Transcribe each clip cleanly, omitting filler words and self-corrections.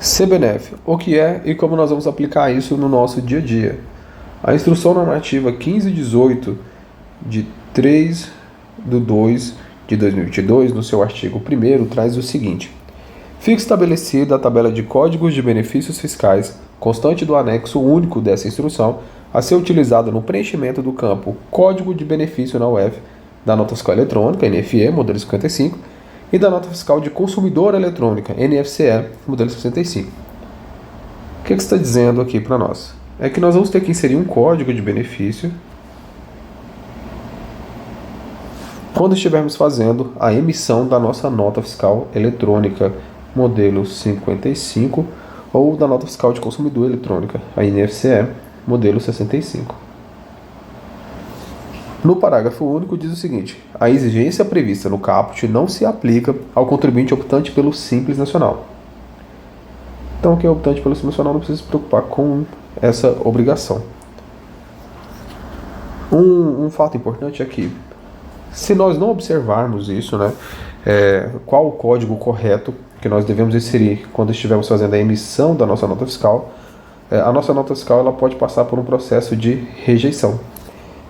CBNF, o que é e como nós vamos aplicar isso no nosso dia a dia. A Instrução Normativa 1518 de 3/2 de 2022, no seu artigo 1º, traz o seguinte: fica estabelecida a tabela de códigos de benefícios fiscais, constante do anexo único dessa instrução, a ser utilizada no preenchimento do campo Código de Benefício na UF, da Nota Fiscal Eletrônica, NFE, modelo 55, e da Nota Fiscal de Consumidor Eletrônica, NFCE, modelo 65. O que está dizendo aqui para nós? É que nós vamos ter que inserir um código de benefício quando estivermos fazendo a emissão da nossa Nota Fiscal Eletrônica, modelo 55, ou da Nota Fiscal de Consumidor Eletrônica, a NFCE, modelo 65. No parágrafo único diz o seguinte: a exigência prevista no caput não se aplica ao contribuinte optante pelo Simples Nacional. Então, quem é optante pelo Simples Nacional não precisa se preocupar com essa obrigação. Um fato importante é que, se nós não observarmos isso, qual o código correto que nós devemos inserir quando estivermos fazendo a emissão da nossa nota fiscal, a nossa nota fiscal ela pode passar por um processo de rejeição.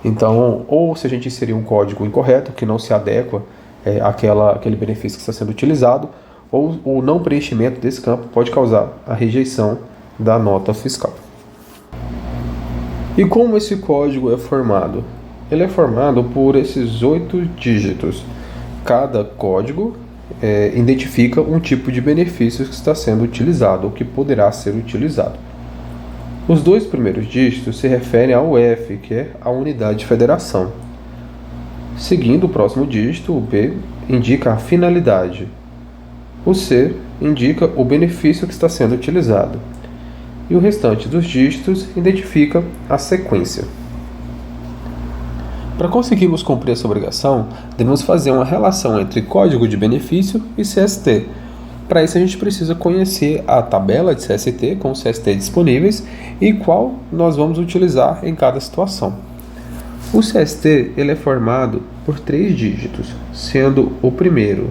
Então, ou se a gente inserir um código incorreto, que não se adequa àquele benefício que está sendo utilizado, ou o não preenchimento desse campo pode causar a rejeição da nota fiscal. E como esse código é formado? Ele é formado por esses 8 dígitos. Cada código identifica um tipo de benefício que está sendo utilizado, ou que poderá ser utilizado. Os 2 primeiros dígitos se referem ao UF, que é a unidade de federação. Seguindo o próximo dígito, o B indica a finalidade. O C indica o benefício que está sendo utilizado. E o restante dos dígitos identifica a sequência. Para conseguirmos cumprir essa obrigação, devemos fazer uma relação entre código de benefício e CST. Para isso a gente precisa conhecer a tabela de CST com os CST disponíveis e qual nós vamos utilizar em cada situação. O CST ele é formado por 3 dígitos, sendo o primeiro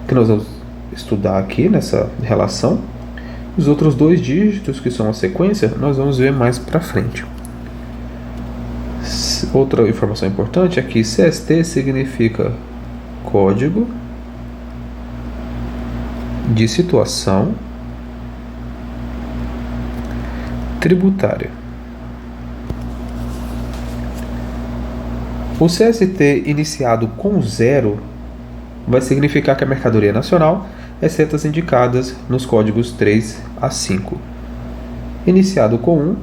que nós vamos estudar aqui nessa relação. Os outros 2 dígitos, que são a sequência, nós vamos ver mais para frente. Outra informação importante é que CST significa Código de Situação Tributária. O CST iniciado com 0 vai significar que a mercadoria é nacional, exceto as indicadas nos códigos 3 a 5. Iniciado com 1,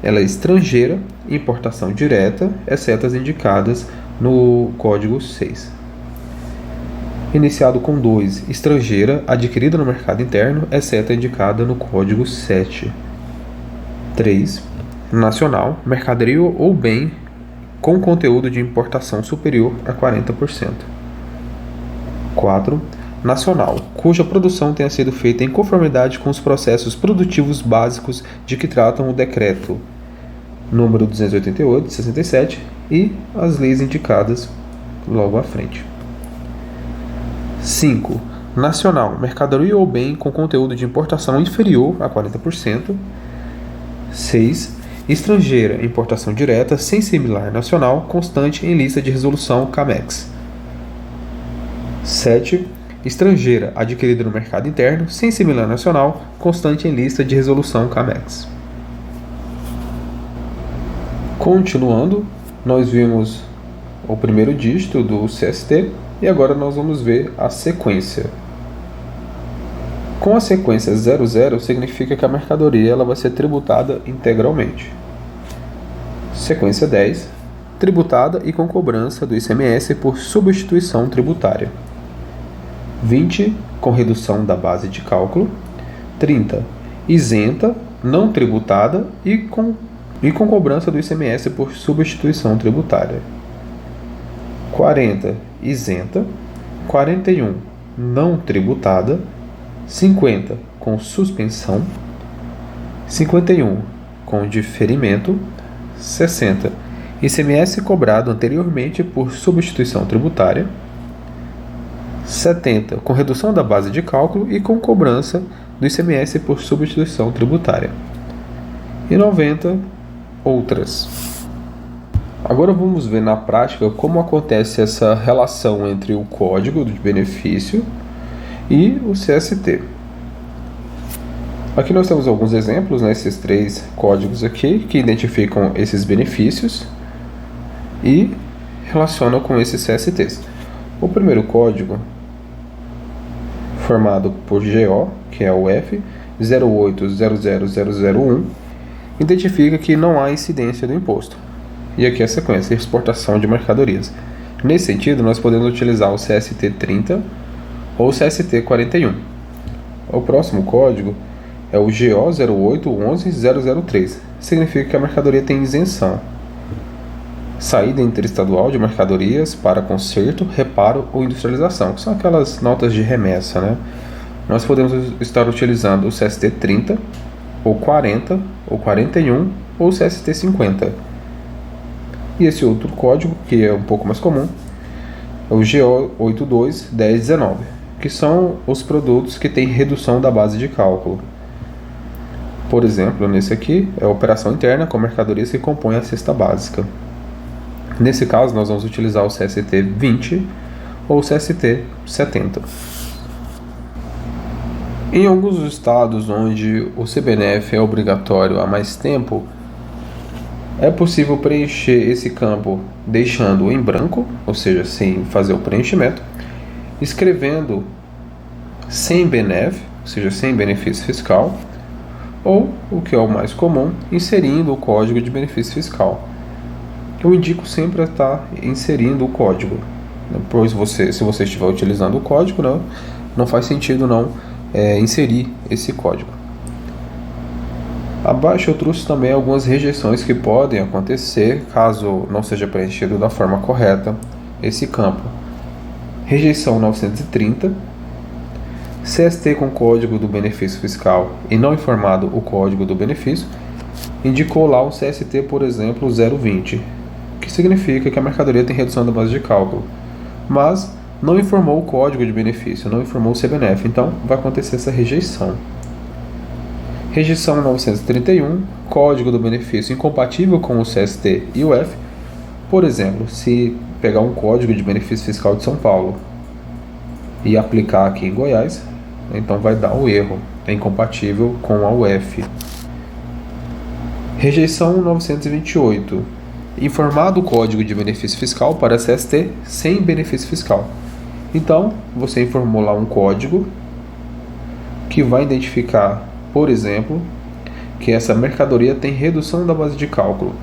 ela é estrangeira, importação direta, exceto as indicadas no código 6. Iniciado com 2, estrangeira, adquirida no mercado interno, exceto a indicada no código 7. 3, nacional, mercadoria ou bem com conteúdo de importação superior a 40%. 4, nacional, cuja produção tenha sido feita em conformidade com os processos produtivos básicos de que tratam o decreto número 288 de 67 e as leis indicadas logo à frente. 5. Nacional, mercadoria ou bem com conteúdo de importação inferior a 40%. 6. Estrangeira, importação direta sem similar nacional, constante em lista de resolução CAMEX. 7. Estrangeira, adquirida no mercado interno, sem similar nacional, constante em lista de resolução CAMEX. Continuando, nós vimos o primeiro dígito do CST e agora nós vamos ver a sequência. Com a sequência 00 significa que a mercadoria ela vai ser tributada integralmente. Sequência 10, tributada e com cobrança do ICMS por substituição tributária. 20, com redução da base de cálculo. 30, isenta, não tributada e com cobrança do ICMS por substituição tributária. 40, isenta. 41, não tributada. 50, com suspensão. 51, com diferimento. 60, ICMS cobrado anteriormente por substituição tributária. 70, com redução da base de cálculo e com cobrança do ICMS por substituição tributária. E 90, outras. Agora vamos ver na prática como acontece essa relação entre o código de benefício e o CST. Aqui nós temos alguns exemplos, né, esses 3 códigos aqui que identificam esses benefícios e relacionam com esses CSTs. O primeiro código, formado por GO, que é o F0800001, identifica que não há incidência do imposto. E aqui a sequência, exportação de mercadorias. Nesse sentido, nós podemos utilizar o CST30 ou o CST41. O próximo código é o GO0811003. Significa que a mercadoria tem isenção. Saída interestadual de mercadorias para conserto, reparo ou industrialização, que são aquelas notas de remessa, né? Nós podemos estar utilizando o CST30, ou 40, ou 41, ou CST50. E esse outro código, que é um pouco mais comum, é o GO821019, que são os produtos que têm redução da base de cálculo. Por exemplo, nesse aqui é a operação interna com mercadorias que compõem a cesta básica. Nesse caso, nós vamos utilizar o CST20 ou o CST70. Em alguns estados onde o CBNF é obrigatório há mais tempo, é possível preencher esse campo deixando em branco, ou seja, sem fazer o preenchimento, escrevendo sem BNF, ou seja, sem benefício fiscal, ou, o que é o mais comum, inserindo o código de benefício fiscal. Eu indico sempre estar inserindo o código. Depois, se você estiver utilizando o código, não faz sentido não inserir esse código. Abaixo eu trouxe também algumas rejeições que podem acontecer caso não seja preenchido da forma correta esse campo. Rejeição 930, CST com código do benefício fiscal e não informado o código do benefício, indicou lá um CST, por exemplo, 020, que significa que a mercadoria tem redução da base de cálculo, mas não informou o código de benefício, não informou o CBNF, então vai acontecer essa rejeição. Rejeição 931, código do benefício incompatível com o CST e o F. Por exemplo, se pegar um código de benefício fiscal de São Paulo e aplicar aqui em Goiás, então vai dar um erro, é incompatível com a UF. Rejeição 928, informado o código de benefício fiscal para CST sem benefício fiscal. Então, você informou lá um código que vai identificar, por exemplo, que essa mercadoria tem redução da base de cálculo,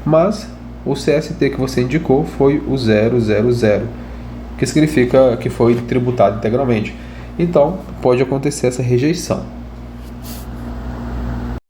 mas o CST que você indicou foi o 000, que significa que foi tributado integralmente. Então, pode acontecer essa rejeição.